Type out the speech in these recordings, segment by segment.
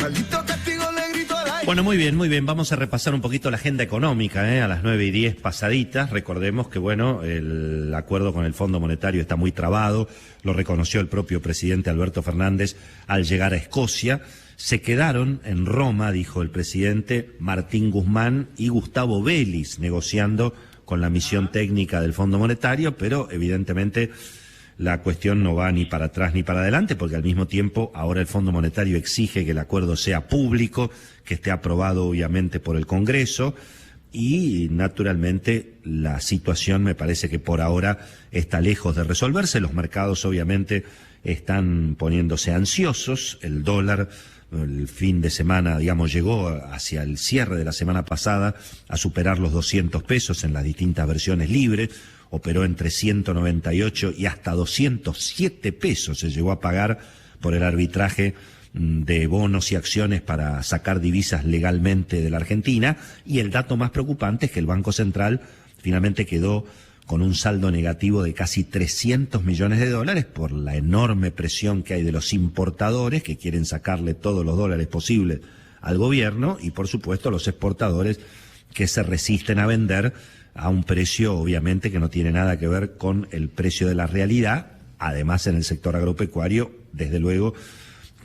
Maldito castigo le grito al aire. Bueno, muy bien, muy bien. Vamos a repasar un poquito la agenda económica, a las 9:10 pasaditas. Recordemos que, bueno, el acuerdo con el Fondo Monetario está muy trabado. Lo reconoció el propio presidente Alberto Fernández al llegar a Escocia. Se quedaron en Roma, dijo el presidente, Martín Guzmán y Gustavo Vélez negociando con la misión técnica del Fondo Monetario, pero evidentemente la cuestión no va ni para atrás ni para adelante, porque al mismo tiempo ahora el Fondo Monetario exige que el acuerdo sea público, que esté aprobado obviamente por el Congreso, y naturalmente la situación me parece que por ahora está lejos de resolverse. Los mercados obviamente están poniéndose ansiosos. El dólar el fin de semana, digamos, llegó hacia el cierre de la semana pasada a superar los 200 pesos en las distintas versiones libres. Operó entre 198 y hasta 207 pesos se llegó a pagar por el arbitraje de bonos y acciones para sacar divisas legalmente de la Argentina. Y el dato más preocupante es que el Banco Central finalmente quedó con un saldo negativo de casi 300 millones de dólares por la enorme presión que hay de los importadores que quieren sacarle todos los dólares posibles al gobierno, y por supuesto los exportadores que se resisten a vender a un precio obviamente que no tiene nada que ver con el precio de la realidad. Además, en el sector agropecuario, desde luego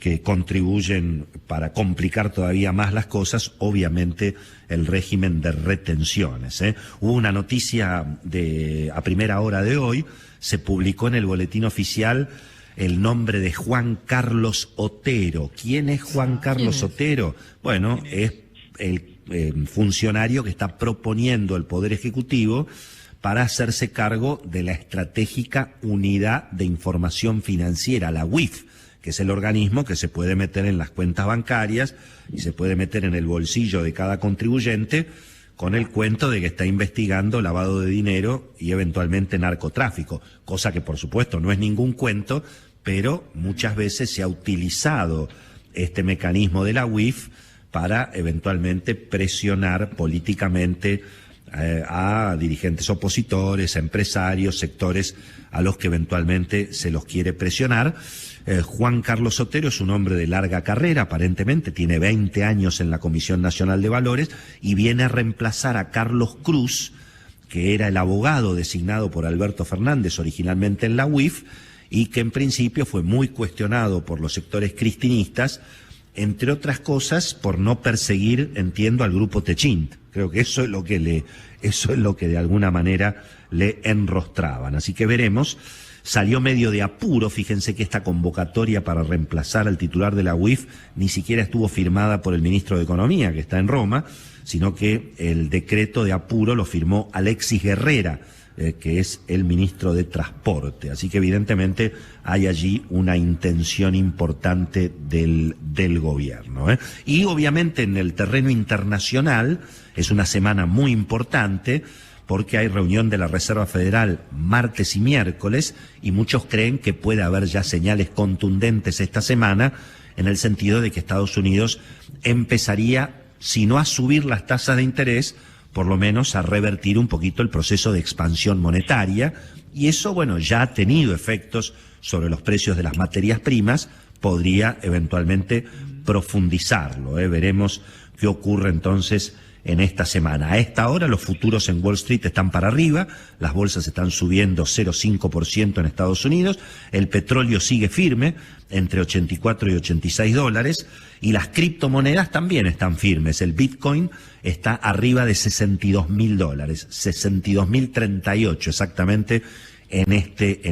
que contribuyen para complicar todavía más las cosas, obviamente, el régimen de retenciones. Hubo una noticia a primera hora de hoy, se publicó en el boletín oficial el nombre de Juan Carlos Otero. ¿Quién es Juan Carlos Otero? Bueno, es el funcionario que está proponiendo el Poder Ejecutivo para hacerse cargo de la estratégica Unidad de Información Financiera, la UIF, que es el organismo que se puede meter en las cuentas bancarias y se puede meter en el bolsillo de cada contribuyente con el cuento de que está investigando lavado de dinero y eventualmente narcotráfico, cosa que por supuesto no es ningún cuento, pero muchas veces se ha utilizado este mecanismo de la UIF para eventualmente presionar políticamente a dirigentes opositores, a empresarios, sectores a los que eventualmente se los quiere presionar. Juan Carlos Otero es un hombre de larga carrera, aparentemente tiene 20 años en la Comisión Nacional de Valores y viene a reemplazar a Carlos Cruz, que era el abogado designado por Alberto Fernández originalmente en la UIF y que en principio fue muy cuestionado por los sectores cristinistas, entre otras cosas por no perseguir, entiendo, al grupo Techint. Creo que eso es lo que de alguna manera le enrostraban. Así que veremos. Salió medio de apuro, fíjense que esta convocatoria para reemplazar al titular de la UIF ni siquiera estuvo firmada por el ministro de Economía, que está en Roma, sino que el decreto de apuro lo firmó Alexis Guerrera, que es el ministro de Transporte. Así que evidentemente hay allí una intención importante del gobierno. Y obviamente en el terreno internacional es una semana muy importante, porque hay reunión de la Reserva Federal martes y miércoles, y muchos creen que puede haber ya señales contundentes esta semana, en el sentido de que Estados Unidos empezaría, si no a subir las tasas de interés, por lo menos a revertir un poquito el proceso de expansión monetaria, y eso, bueno, ya ha tenido efectos sobre los precios de las materias primas, podría eventualmente profundizarlo. Veremos qué ocurre entonces en esta semana. A esta hora los futuros en Wall Street están para arriba, las bolsas están subiendo 0,5% en Estados Unidos, el petróleo sigue firme entre 84 y 86 dólares y las criptomonedas también están firmes. El Bitcoin está arriba de 62.000 dólares, 62.038 exactamente en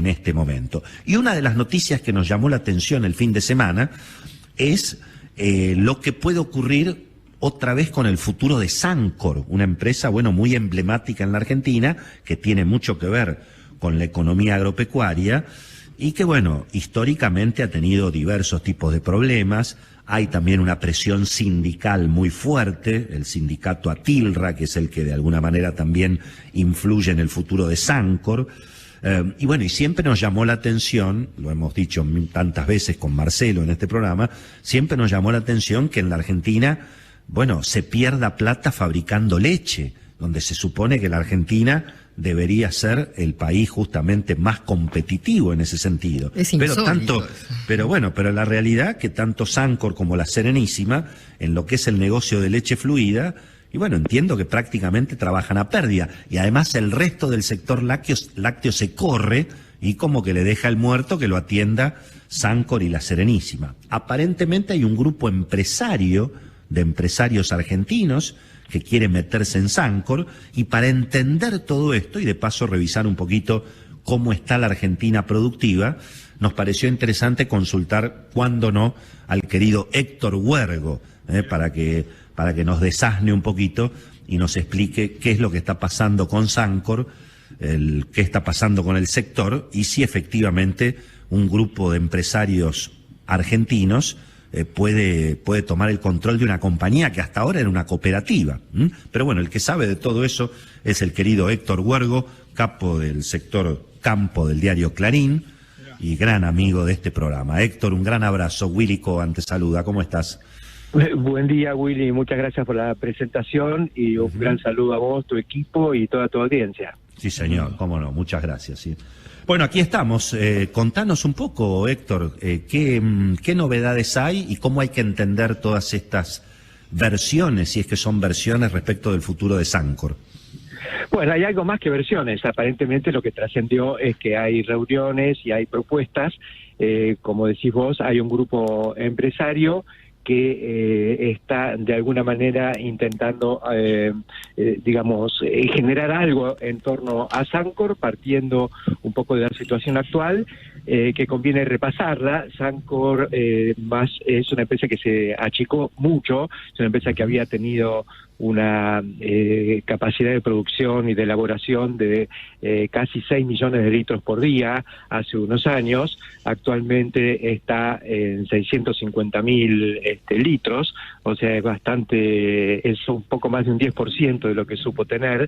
este momento. Y una de las noticias que nos llamó la atención el fin de semana es lo que puede ocurrir otra vez con el futuro de Sancor, una empresa, bueno, muy emblemática en la Argentina, que tiene mucho que ver con la economía agropecuaria y que, bueno, históricamente ha tenido diversos tipos de problemas. Hay también una presión sindical muy fuerte, el sindicato Atilra, que es el que de alguna manera también influye en el futuro de Sancor. Y bueno, y siempre nos llamó la atención, lo hemos dicho tantas veces con Marcelo en este programa, siempre nos llamó la atención que en la Argentina, bueno, se pierda plata fabricando leche, donde se supone que la Argentina debería ser el país justamente más competitivo en ese sentido. Es insólito. Pero la realidad que tanto Sancor como la Serenísima, en lo que es el negocio de leche fluida, y bueno, entiendo que prácticamente trabajan a pérdida. Y además el resto del sector lácteo se corre y como que le deja el muerto que lo atienda Sancor y la Serenísima. Aparentemente hay un grupo de empresarios argentinos que quiere meterse en Sancor, y para entender todo esto y de paso revisar un poquito cómo está la Argentina productiva, nos pareció interesante consultar, cuándo no, al querido Héctor Huergo, para que nos desasne un poquito y nos explique qué es lo que está pasando con Sancor, qué está pasando con el sector y si efectivamente un grupo de empresarios argentinos puede tomar el control de una compañía que hasta ahora era una cooperativa. Pero bueno, el que sabe de todo eso es el querido Héctor Huergo, capo del sector campo del diario Clarín y gran amigo de este programa. Héctor, un gran abrazo. Willy Coban te saluda. ¿Cómo estás? Buen día, Willy. Muchas gracias por la presentación y un gran saludo a vos, tu equipo y toda tu audiencia. Sí, señor. Cómo no. Muchas gracias. Sí. Bueno, aquí estamos. Contanos un poco, Héctor, qué novedades hay y cómo hay que entender todas estas versiones, si es que son versiones respecto del futuro de Sancor. Bueno, hay algo más que versiones. Aparentemente lo que trascendió es que hay reuniones y hay propuestas. Como decís vos, hay un grupo empresario que está de alguna manera intentando, generar algo en torno a Sancor, partiendo un poco de la situación actual, que conviene repasarla. Sancor más es una empresa que se achicó mucho, es una empresa que había tenido una capacidad de producción y de elaboración de casi 6 millones de litros por día hace unos años. Actualmente está en 650.000 litros, o sea, es un poco más de un 10% de lo que supo tener,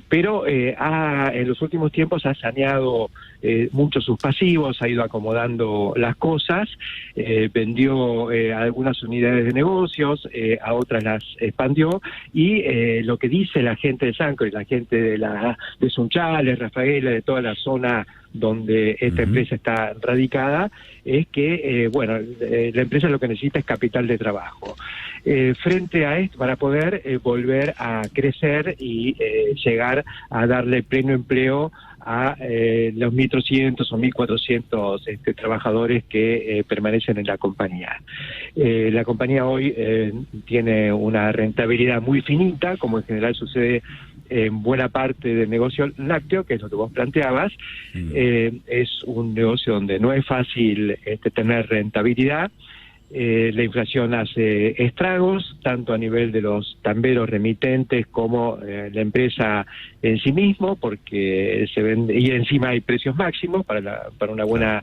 pero en los últimos tiempos ha saneado mucho sus pasivos, ha ido acomodando las cosas, vendió algunas unidades de negocios, a otras las expandió, y lo que dice la gente de Sancor y la gente de Sunchales, Rafaela, de toda la zona donde esta empresa está radicada, es que la empresa lo que necesita es capital de trabajo. Frente a esto, para poder volver a crecer y llegar a darle pleno empleo a los 1.300 o 1.400 trabajadores que permanecen en la compañía. La compañía hoy tiene una rentabilidad muy finita, como en general sucede en buena parte del negocio lácteo, que es lo que vos planteabas. Es un negocio donde no es fácil tener rentabilidad. La inflación hace estragos, tanto a nivel de los tamberos remitentes como la empresa en sí mismo, porque se vende, y encima hay precios máximos para una buena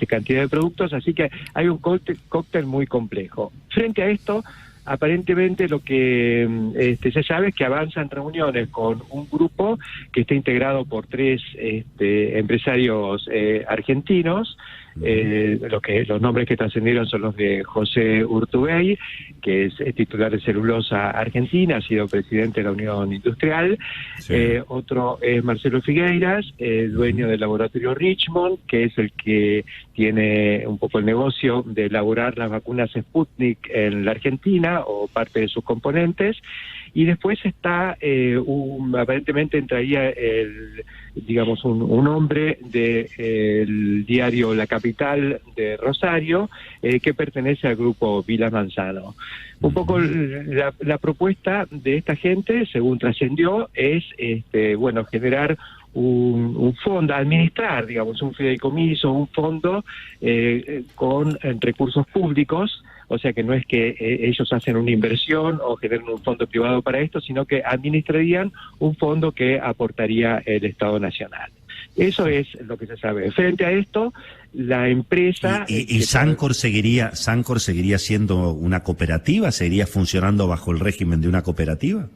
cantidad de productos, así que hay un cóctel muy complejo. Frente a esto, aparentemente lo que se sabe es que avanzan reuniones con un grupo que está integrado por 3 empresarios argentinos. Los nombres que trascendieron son los de José Urtubey, que es titular de Celulosa Argentina, ha sido presidente de la Unión Industrial. Sí. Otro es Marcelo Figueiras, dueño del laboratorio Richmond, que es el que tiene un poco el negocio de elaborar las vacunas Sputnik en la Argentina, o parte de sus componentes. Y después está, aparentemente entraría un hombre del diario La Capital de Rosario, que pertenece al grupo Vila Manzano. Un poco la propuesta de esta gente, según trascendió, es generar un fondo, administrar, un fideicomiso, un fondo con recursos públicos. O sea que no es que ellos hacen una inversión o generan un fondo privado para esto, sino que administrarían un fondo que aportaría el Estado Nacional. Eso es lo que se sabe. Frente a esto, la empresa... ¿Y Sancor seguiría siendo una cooperativa? ¿Seguiría funcionando bajo el régimen de una cooperativa?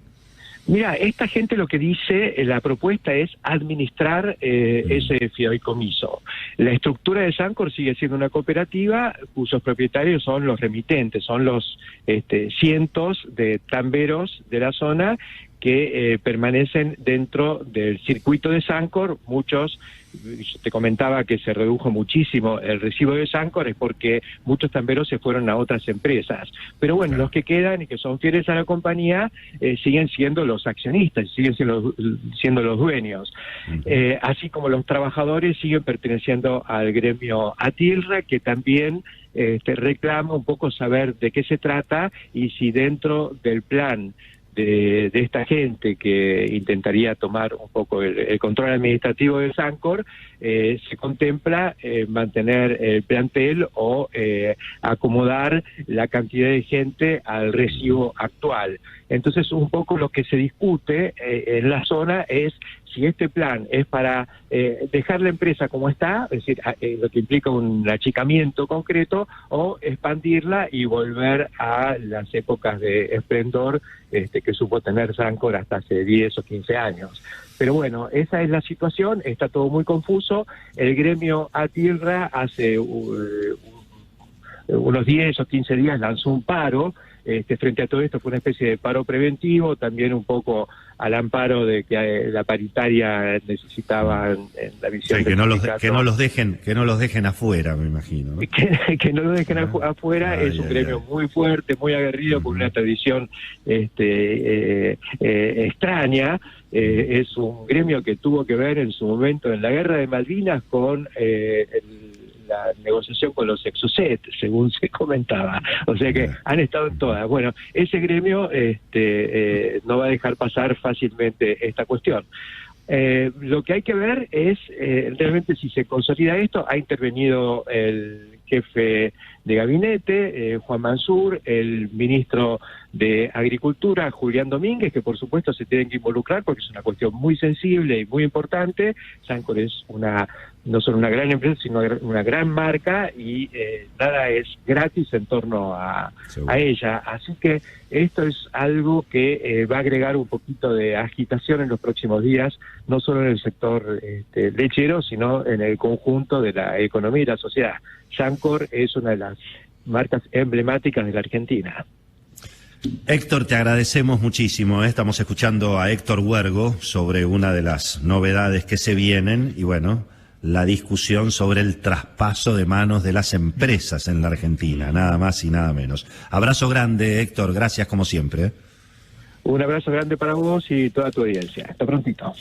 Mira, esta gente lo que dice, la propuesta es administrar ese fideicomiso. La estructura de Sancor sigue siendo una cooperativa cuyos propietarios son los remitentes, son los cientos de tamberos de la zona que permanecen dentro del circuito de Sancor. Muchos, yo te comentaba que se redujo muchísimo el recibo de Sancor, es porque muchos tamberos se fueron a otras empresas. Pero bueno, los que quedan y que son fieles a la compañía siguen siendo los accionistas, siguen siendo los dueños. Así como los trabajadores siguen perteneciendo al gremio ATILRA, que también reclama un poco saber de qué se trata y si dentro del plan de esta gente que intentaría tomar un poco el control administrativo de Sancor, se contempla mantener el plantel o acomodar la cantidad de gente al recibo actual. Entonces, un poco lo que se discute en la zona es si este plan es para dejar la empresa como está, es decir, lo que implica un achicamiento concreto, o expandirla y volver a las épocas de esplendor que supo tener Sancor hasta hace 10 o 15 años. Pero bueno, esa es la situación, está todo muy confuso. El gremio ATILRA hace unos 10 o 15 días lanzó un paro. Frente a todo esto fue una especie de paro preventivo, también un poco al amparo de que la paritaria necesitaba en la visión, sí, que no los dejen afuera, me imagino, ¿no? Que no lo dejen afuera. Es un gremio muy fuerte, muy aguerrido, con una tradición extraña. Es un gremio que tuvo que ver en su momento en la guerra de Malvinas con la negociación con los Exocet, según se comentaba. O sea que han estado en todas. Bueno, ese gremio no va a dejar pasar fácilmente esta cuestión. Lo que hay que ver es realmente si se consolida esto. Ha intervenido el jefe de gabinete, Juan Mansur, el ministro de Agricultura, Julián Domínguez, que por supuesto se tienen que involucrar porque es una cuestión muy sensible y muy importante. Sancor es no solo una gran empresa, sino una gran marca, y nada es gratis en torno a ella. Así que esto es algo que va a agregar un poquito de agitación en los próximos días, no solo en el sector lechero, sino en el conjunto de la economía y la sociedad. Sancor es una de las marcas emblemáticas de la Argentina. Héctor, te agradecemos muchísimo. Estamos escuchando a Héctor Huergo sobre una de las novedades que se vienen y bueno, la discusión sobre el traspaso de manos de las empresas en la Argentina, nada más y nada menos. Abrazo grande, Héctor, gracias como siempre. Un abrazo grande para vos y toda tu audiencia. Hasta prontito.